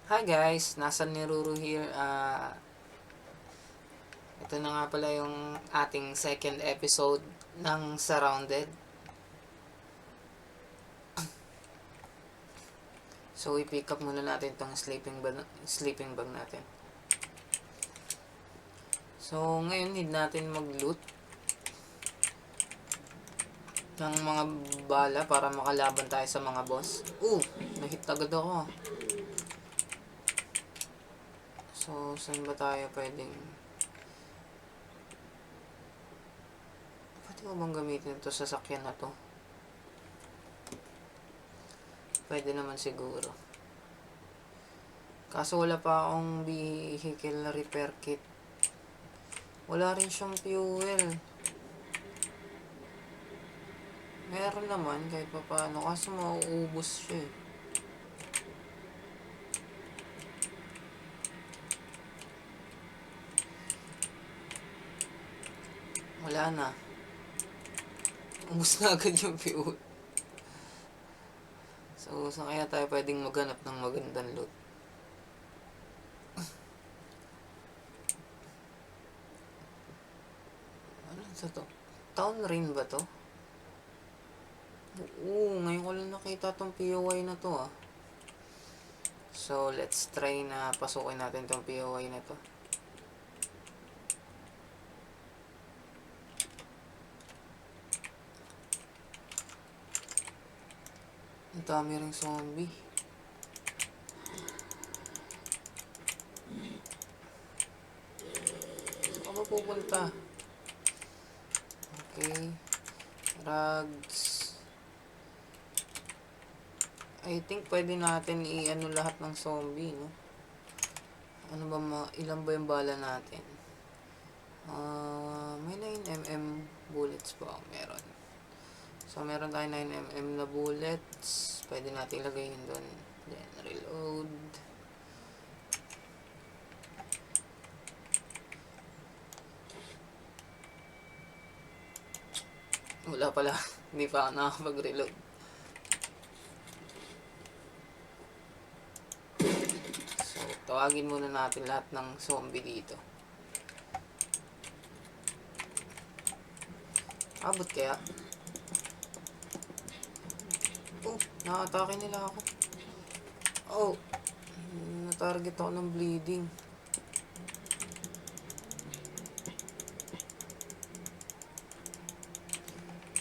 Hi guys, nasa ni Ruru here. Ito na nga pala yung ating second episode ng Surrounded. So, i-pick up muna natin itong sleeping bag natin. So, ngayon need natin mag-loot ng mga bala para makalaban tayo sa mga boss. Nahit agad ako. So, saan ba tayo pwedeng... Pwede ko bang gamitin ito sa sasakyan na to? Pwede naman siguro. Kaso wala pa akong vehicle repair kit. Wala rin siyang fuel. Meron naman kahit pa paano. Kaso mauubos siya eh. Wala na. Ubus na agad yung fuel. So, saan kaya tayo pwedeng maghanap ng magandang loot? Ano sa to? Town rin ba to? Ngayon ko lang nakita tong POI na to ah. So, let's try na pasukin natin tong POI na to. Ang dami ring zombie. Saan ba pupunta? Okay. Rugs. I think pwede natin i-ano lahat ng zombie, no? Ano ba ilan ba yung bala natin? May 9mm bullets pa. Meron. So, meron tayo 9mm na bullets. Pwede natin ilagay yun doon. Then, reload. Wala pala. Hindi pa ako nakapag-reload. So, tawagin muna natin lahat ng zombie dito. Abot kaya? Nakatake nila ako. Na-target ako ng bleeding.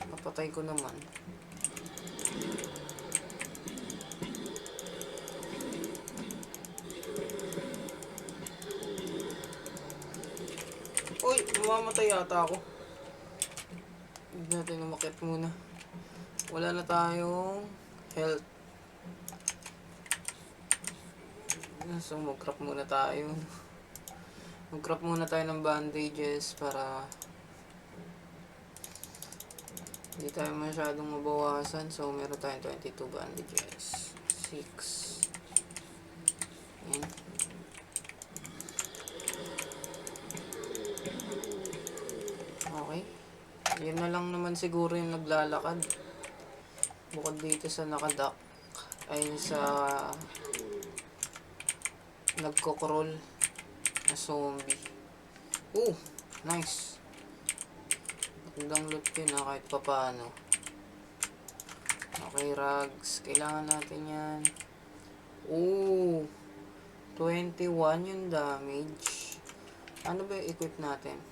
Napatay ko naman. Mamamatay yata ako. Hindi natin umakit muna. Wala na tayong health. So, mag-craft muna tayo. Mag-craft muna tayo ng bandages para hindi tayo masyadong mabawasan. So, meron tayong 22 bandages. 6. Yan. Okay. Yun na lang naman siguro yung naglalakad. Bukod dito sa nakadak. Ay sa nagko-crawl na zombie. Nice. Magandang loot yun kahit pa paano. Okay, rugs. Kailangan natin yan. 21 yung damage. Ano ba yung equip natin?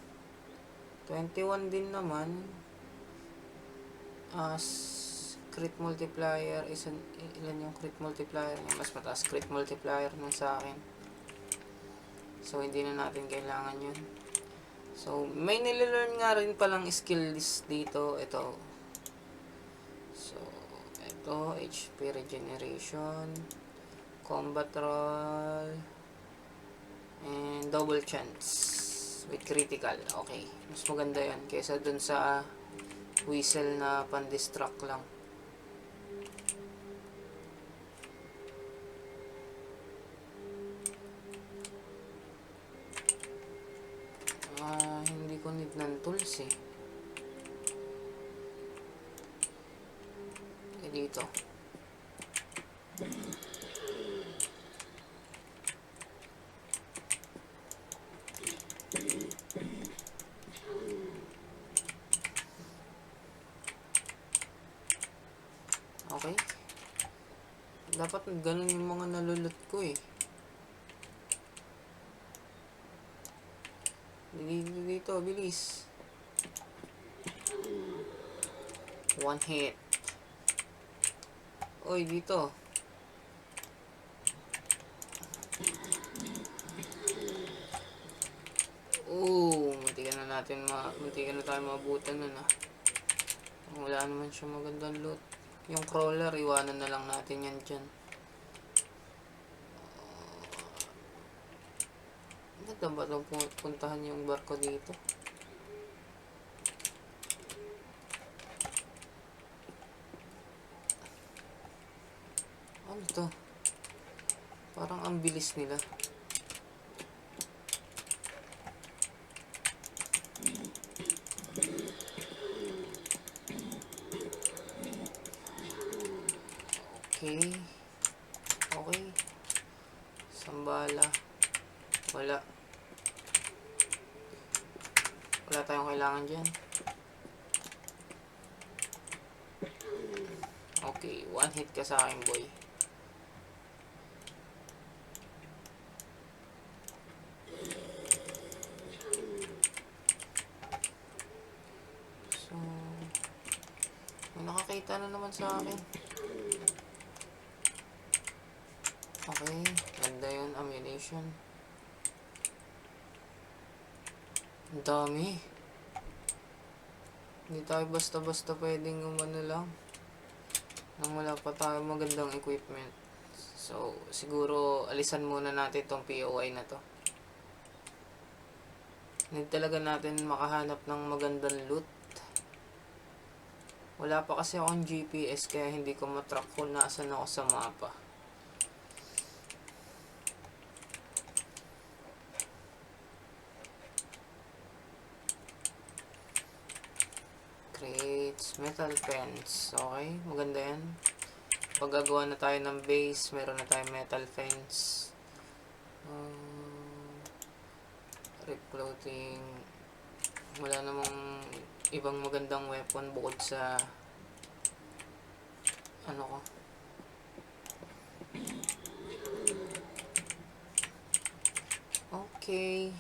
21 din naman. Crit multiplier. Ilan yung crit multiplier? Mas mataas crit multiplier nung sa akin. So, hindi na natin kailangan yun. So, may nililearn nga rin palang skill list dito. Ito. So, ito. HP regeneration. Combat roll. And double chance. With critical. Okay. Mas maganda yan. Kaysa dun sa whistle na pan-distract lang. Hindi ko need ng tools eh. Dito. dapat ganun yung mga nalulot ko eh. Dito, bilis. One hit. Oy, dito. Muntikan na tayo maabutan nun ah. Wala naman siya magandang loot. Yung crawler, iwanan na lang natin yan dyan. Ganda ba itong puntahan yung barko dito? Ano to? Parang ang bilis nila. Okay. Okay. Sambala. Wala. Wala tayong kailangan dyan. Okay. One hit ka sa akin, boy. So, may nakakita na naman sa akin. Okay, ganda yun, ammunition. Ang dami. Hindi tayo basta-basta pwedeng umano lang nang wala pa tayo magandang equipment. So, siguro alisan muna natin tong POI na to. Need talaga natin makahanap ng magandang loot. Wala pa kasi akong GPS kaya hindi ko matrack kung nasan ako sa mapa. Crates, metal fence. Okay, maganda yan. Pag gagawa na tayo ng base, meron na tayong metal fence. Rip clothing. Wala namang ibang magandang weapon bukod sa ano ko. Okay.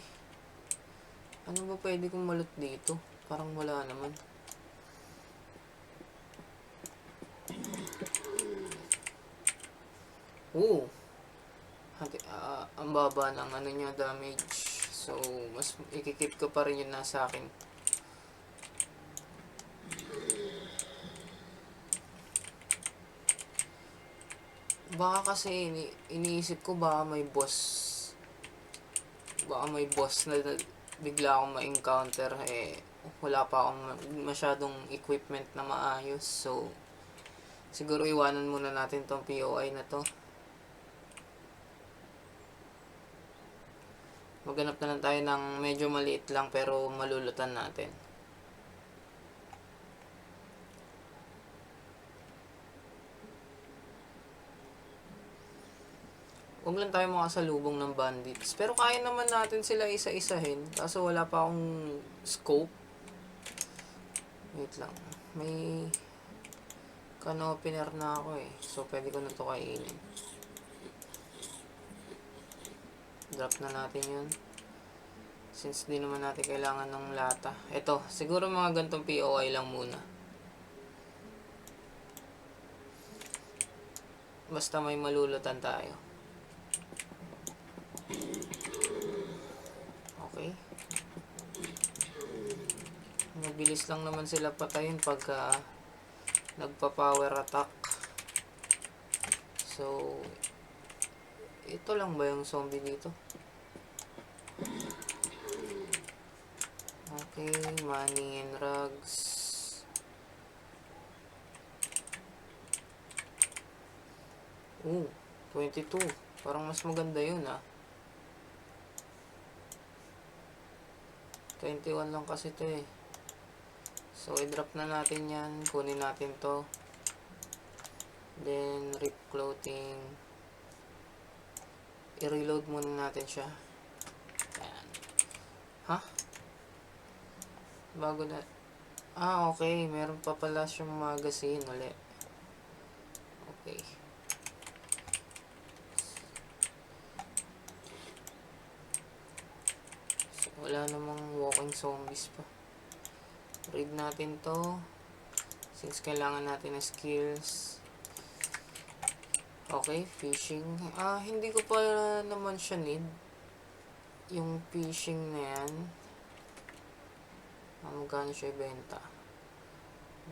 Ano ba pwede kong malot dito? Parang wala naman. Ang baba ng ano niya, damage. So, mas ikikip ko pa rin yun nasa akin. Baka kasi iniisip ko baka may boss. Baka may boss na bigla akong ma-encounter. Wala pa akong masyadong equipment na maayos. So, siguro iwanan muna natin tong POI na to. Maghanap na lang tayo ng medyo maliit lang pero malulutan natin. Huwag lang tayo makasalubong ng bandits. Pero kaya naman natin sila isa-isahin. Kaso wala pa akong scope. Wait lang. May can opener na ako eh. So pwede ko na ito kainin. Drop na natin yun. Since di naman natin kailangan ng lata. Ito, siguro mga gantong POI lang muna. Basta may malulutan tayo. Okay. Mabilis lang naman sila patayin pagka nagpa-power attack. So, ito lang ba yung zombie dito? Okay, money and rugs. 22. Parang mas maganda yun ah. 21 lang kasi ito eh. So, i-drop na natin yan. Kunin natin to. Then, rip clothing. I-reload muna natin siya. Ayan. Ha? Bago na. Okay. Meron pa pala siyang magazine ulit. Okay. Wala namang walking zombies pa. Read natin to. Since kailangan natin ng skills. Okay, fishing. Hindi ko pa naman siya need. Yung fishing na yan. Magkano siya ibenta?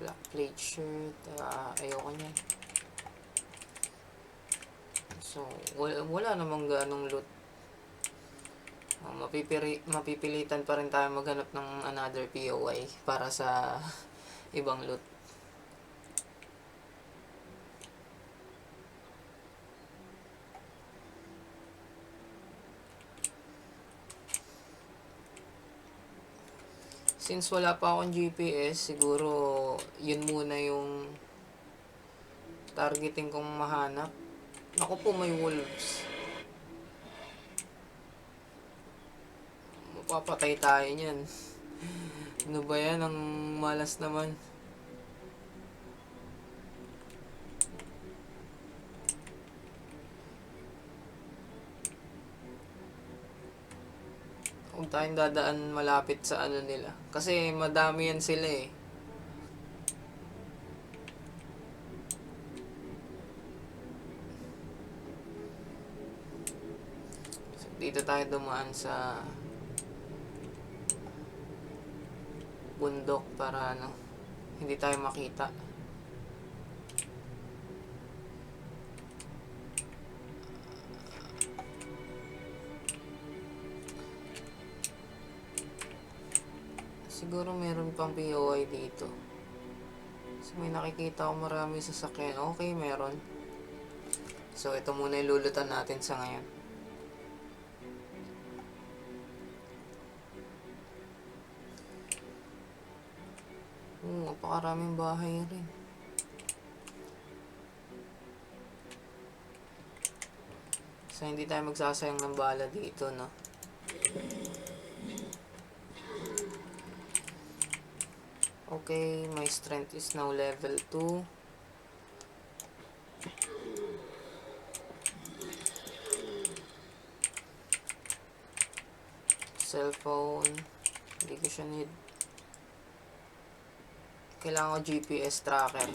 Black plate shirt. Ayoko niyan. So, wala namang ganong loot. Mapipilitan pa rin tayo maghanap ng another POI para sa ibang loot. Since wala pa akong GPS, siguro yun muna yung targeting kong mahanap. Ako po, may wolves. Mapapatay tayo niyan. Ano ba yan? Ang malas naman. Huwag tayong dadaan malapit sa ano nila. Kasi madami yan sila eh. So, dito tayo dumaan sa bundok para hindi tayo makita. Siguro meron pang POI dito. So may nakikita ako marami sasakyan. Okay, meron. So ito muna yung lulutan natin sa ngayon. Napakaraming bahay rin. So hindi tayo magsasayang ng bala dito, no? Okay, my strength is now level 2. Cellphone, hindi ko siya need. Kailangan ko GPS tracker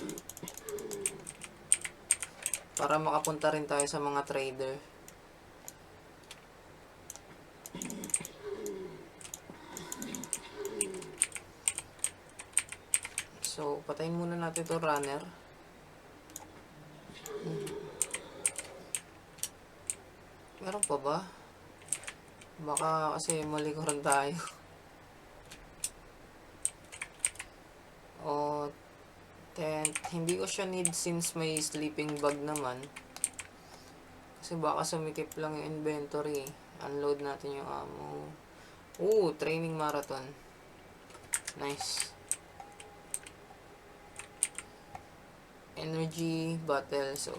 para makapunta rin tayo sa mga trader. So, patayin muna natin ito runner. Meron pa ba? Baka kasi malikuran tayo. Tent. Hindi ko siya need since may sleeping bag naman. Kasi baka sumikip lang yung inventory. Unload natin yung ammo. Training marathon. Nice. Energy bottle. So,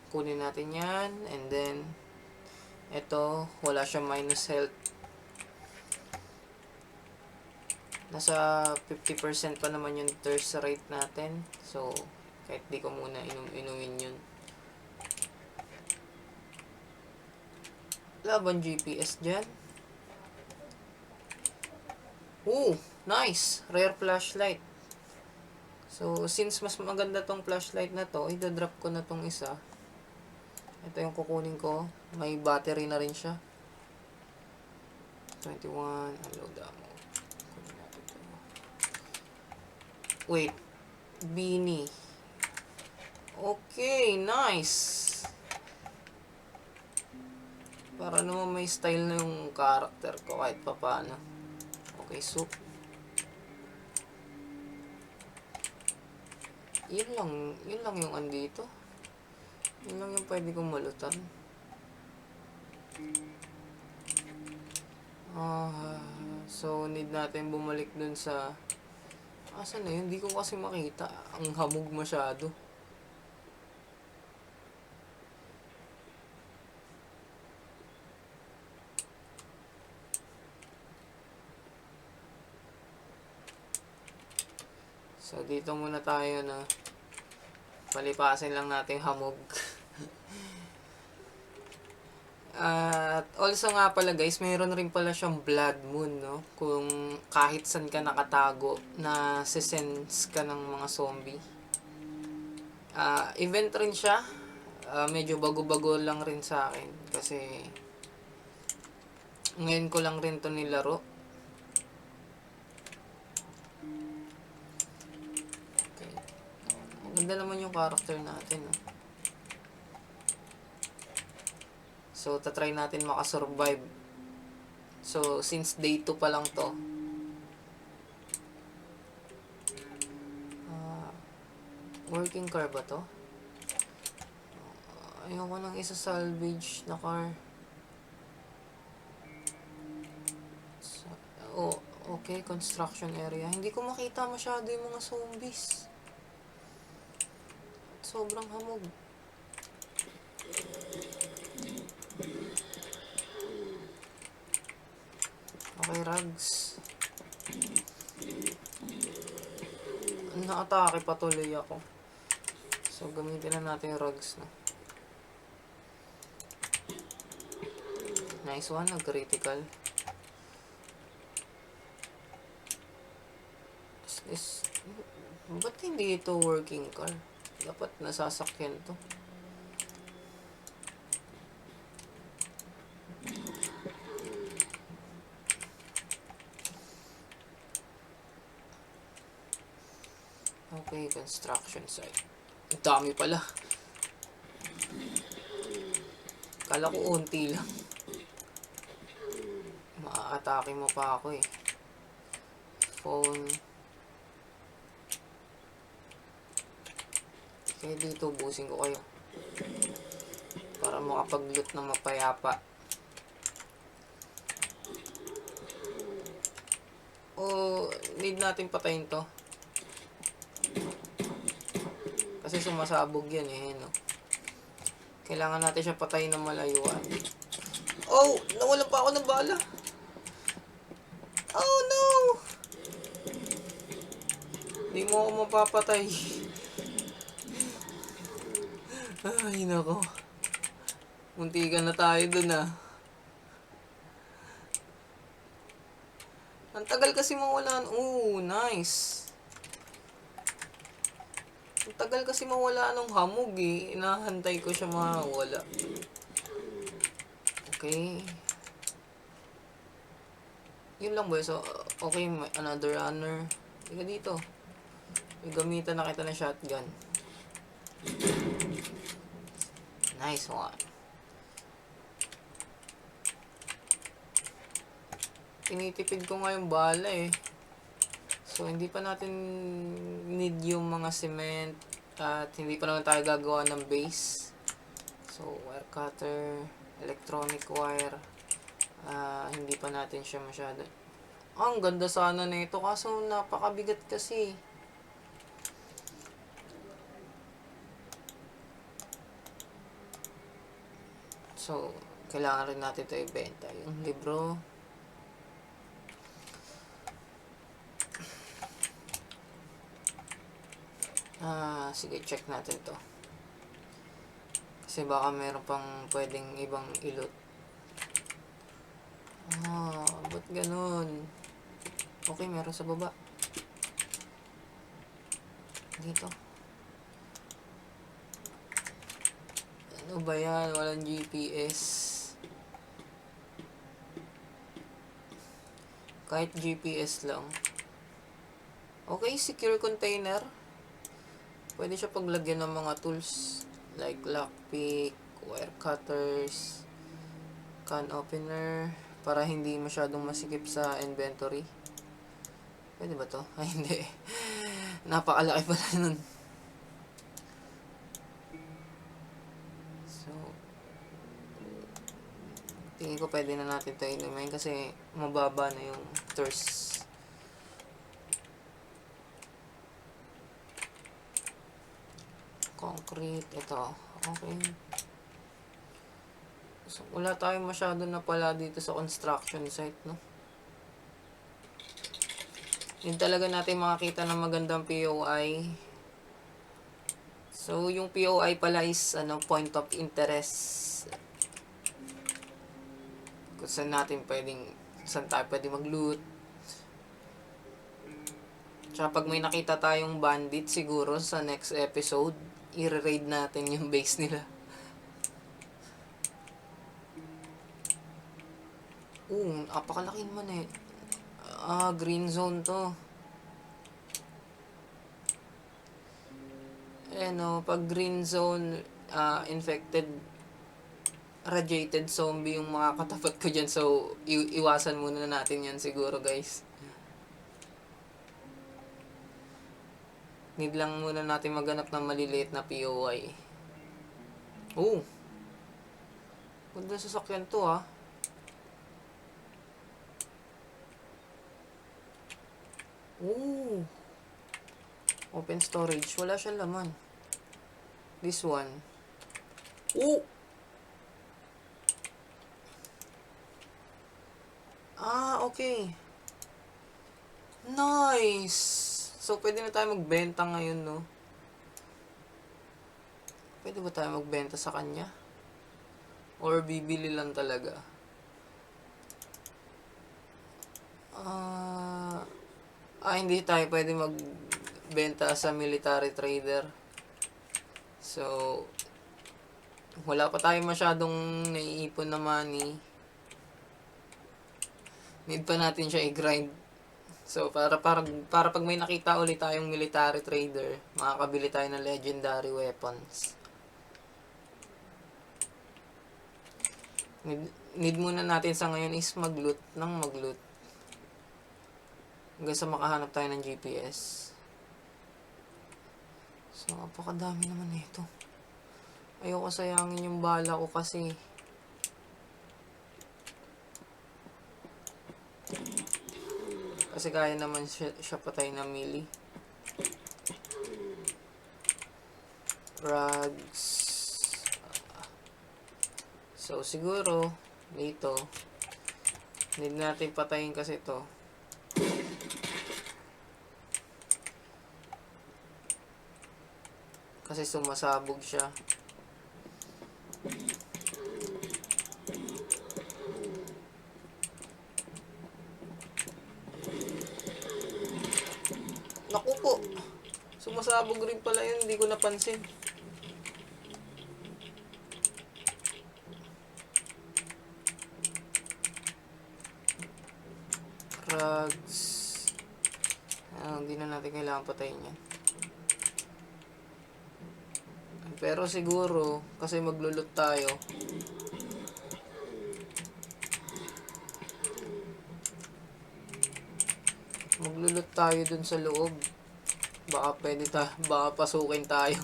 kunin natin yan. And then, ito, wala siya minus health. Nasa 50% pa naman yung thirst rate natin. So, kahit di ko muna inumin yun. Laban GPS dyan. Nice! Rare flashlight. So, since mas maganda tong flashlight na to, i-drop ko na tong isa. Ito yung kukunin ko. May battery na rin siya. 21. Unload ammo. Kunin natin ito. Wait. Beanie. Okay, nice. Para naman may style na yung character ko kahit pa paano. Okay, soup. Yun lang yung andito. Yun lang yung pwede kong malutan. So need natin bumalik dun sa asan na yun? Hindi ko kasi makita. Ang hamog masyado. So dito muna tayo na palipasin lang natin hamog. At also nga pala guys, mayroon rin pala siyang blood moon, no? Kung kahit saan ka nakatago, na sense ka ng mga zombie. Event rin siya. Medyo bago-bago lang rin sa akin. Kasi ngayon ko lang rin to nilaro. Okay. Maganda naman yung character natin, no? So, tatry natin makasurvive. So, since day 2 pa lang to. Working car ba to? Ayoko nang isa salvage na car. So, okay. Construction area. Hindi ko makita masyado yung mga zombies. Sobrang hamog. Okay, rugs. Naatake patuloy ako. So, gamitin na natin yung rugs, no? Nice one, nag-critical. Ba't hindi ito working car? Dapat nasasakyan to. Okay, construction site. Ang dami pala. Kala ko unti lang. Maa-atake mo pa ako eh. Phone. Kaya dito, busin ko kayo. Para makapag-loot ng mapayapa. Need natin patayin to. Kasi sumasabog yan eh, no? Kailangan natin siya patayin ng malayuan. Oh! Nawalan pa ako ng bala! Oh no! Hindi mo ako mapapatay. Ay, nako. Muntikan na tayo dun ah. Ang tagal kasi mawala. Oh, nice. Ang tagal kasi mawala ng hamog eh. Inahantay ko siya mawala. Okay. Yun lang boy. So, okay. Another runner. Ika dito. Gamitan na kita ng shotgun. Nice one. Tinitipid ko nga yung bala eh. So, hindi pa natin need yung mga cement at hindi pa naman tayo gagawa ng base. So, wire cutter, electronic wire. Hindi pa natin siya masyado. Ang ganda sana na ito kaso napakabigat kasi. So, kailangan rin natin ito ibenta. Yung libro. Sige, check natin to. Kasi baka meron pang pwedeng ibang ilot. Ba't ganun? Okay, meron sa baba. Dito. Ano ba yan? Walang GPS. Kahit GPS lang. Okay, secure container. Pwede siya paglagyan ng mga tools like lockpick, wire cutters, can opener para hindi masyadong masikip sa inventory. Pwede ba to? Ay, hindi. Napakalaki pala nun. So, tingin ko pwede na natin ito inumin kasi mababa na yung thirst. Concrete, ito. Okay. So, wala tayong masyado na pala dito sa construction site, no? Yun talaga natin makakita ng magandang POI. So, yung POI pala is, point of interest. Kung saan tayo pwede mag-loot. Tsaka pag may nakita tayong bandit siguro sa next episode, i-raid natin yung base nila. Napakalaki naman eh. Green zone to. Pag green zone, infected, radiated zombie yung mga katapat ko dyan. So, iwasan muna natin yan siguro, guys. Need lang muna natin maghanap ng maliliit na POI. Ganda sasakyan to, ha. Open storage. Wala siyang laman. This one. Okay. Nice! So, pwede na tayo magbenta ngayon, no? Pwede ba tayo magbenta sa kanya? Or bibili lang talaga? Hindi tayo pwede magbenta sa military trader. So, wala pa tayo masyadong naiipon na money. Need pa natin siya i-grind. So, para pag may nakita ulit tayong military trader, makakabili tayo ng legendary weapons. Need muna natin sa ngayon is mag-loot. Hanggang sa makahanap tayo ng GPS. So, napakadami naman nito. Ayoko sayangin yung bala ko kasi. Kasi kaya naman siya patay na melee. Rugs. So, siguro, dito, need natin patayin kasi ito. Kasi sumasabog siya. Naku po! Sumasabog rin pala yun, hindi ko napansin. Rugs. Hindi na natin kailangan patayin yan. Pero siguro, kasi maglulot tayo, dun sa loob. Baka pasukin tayo.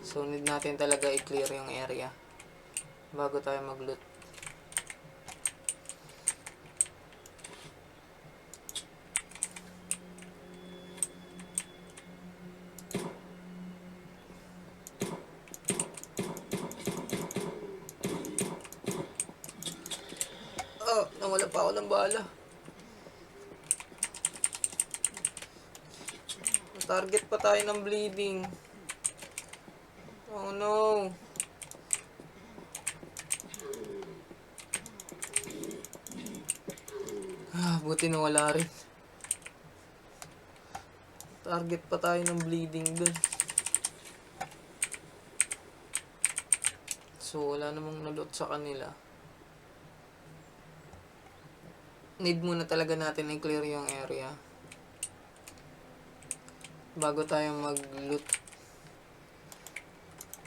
So, need natin talaga i-clear yung area bago tayo mag-loot. Nawala pa ako ng bala. Target pa tayo ng bleeding. Oh no. Buti na wala rin. Target pa tayo ng bleeding dun. So, wala namang nalot sa kanila. Need muna talaga natin i-clear yung area bago tayo mag-loot.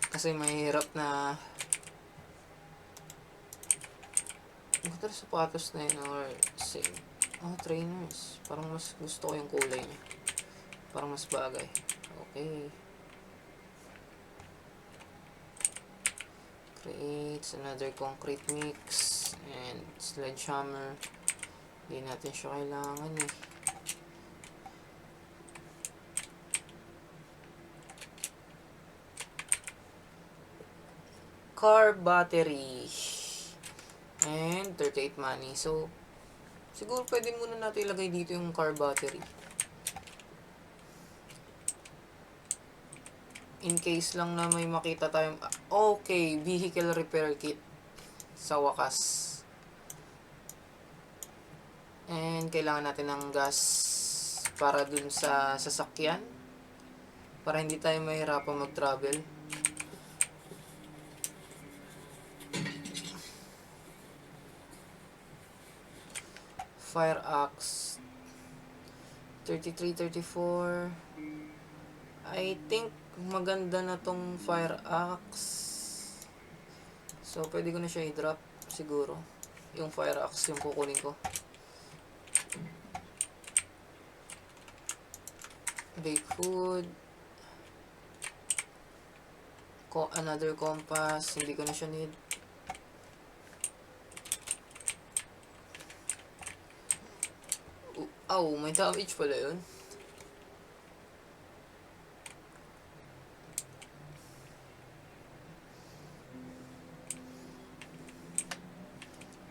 Kasi mahirap na magkatala sapatos na yun or same. Trainers. Parang mas gusto ko yung kulay niya. Parang mas bagay. Okay. Creates another concrete mix and sledgehammer. Hindi natin siya kailangan eh. Car battery. And 38 money. So, siguro pwede muna natin ilagay dito yung car battery. In case lang na may makita tayong... Okay, vehicle repair kit. Sa wakas. And kailangan natin ng gas para dun sa sasakyan. Para hindi tayo mahirapan mag-travel. Fire axe. 33, 34. I think maganda na tong fire axe. So, pwede ko na siya i-drop siguro. Yung fire axe yung kukunin ko. Bake food. Another compass. Hindi ko na siya need. May damage pala yun.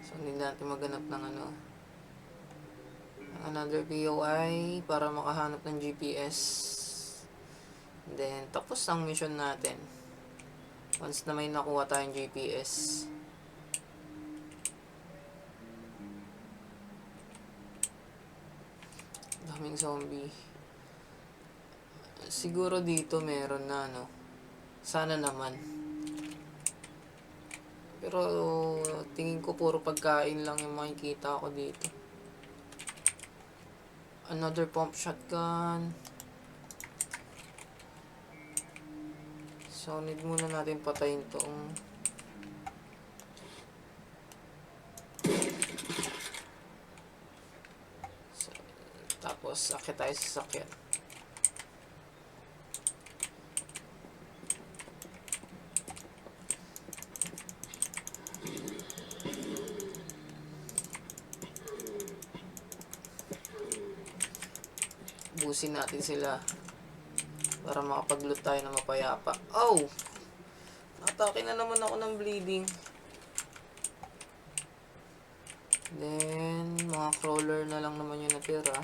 So, hindi natin maghanap ng another POI para makahanap ng GPS. Then, tapos ang mission natin. Once na may nakuha tayong GPS. Daming zombie. Siguro dito meron na Sana naman. Pero tingin ko puro pagkain lang yung makikita ko dito. Another pump shotgun. So need muna natin patayin toong tapos akit tayo sa sakyan. Busin natin sila para makapag-loot tayo na mapayapa. Atake na naman ako ng bleeding. Then mga crawler na lang naman yung natira.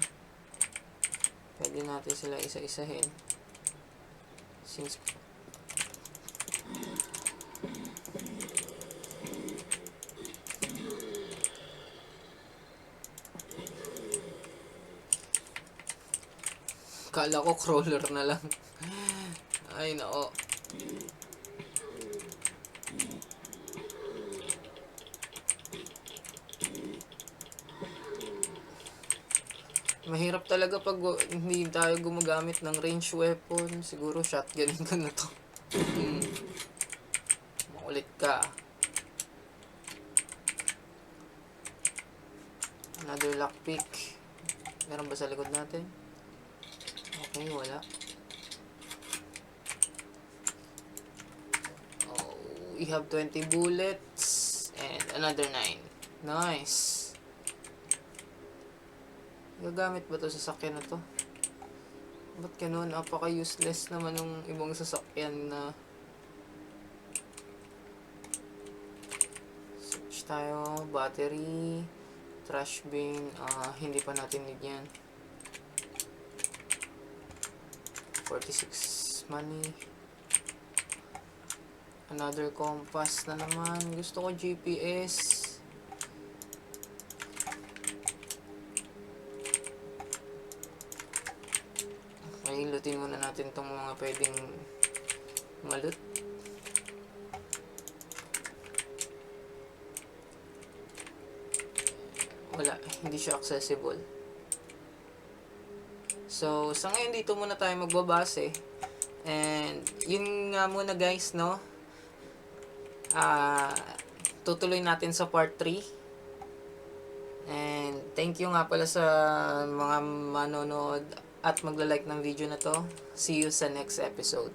Pwede natin sila isa-isahin. Since kala ko crawler na lang. Ay nako. Mahirap talaga pag hindi tayo gumagamit ng range weapon. Siguro shotgunin ko na to. Makulit ka. Another lockpick. Meron ba sa likod natin? Okay, wala. We have 20 bullets and another 9. Nice. Gagamit ba to sa sasakyan na to? Ba't ganun? Napaka-useless naman ng ibang sasakyan na search tayo. Battery, trash bin. Hindi pa natin need yan. 46 money. Another compass na naman. Gusto ko GPS. Okay, lootin muna natin tong mga pwedeng malut. Wala, hindi siya accessible. So, sa ngayon dito muna tayo magbabase. And, yun nga muna guys, no? Tutuloy natin sa part 3. And, thank you nga pala sa mga manonood at magla-like ng video na to. See you sa next episode.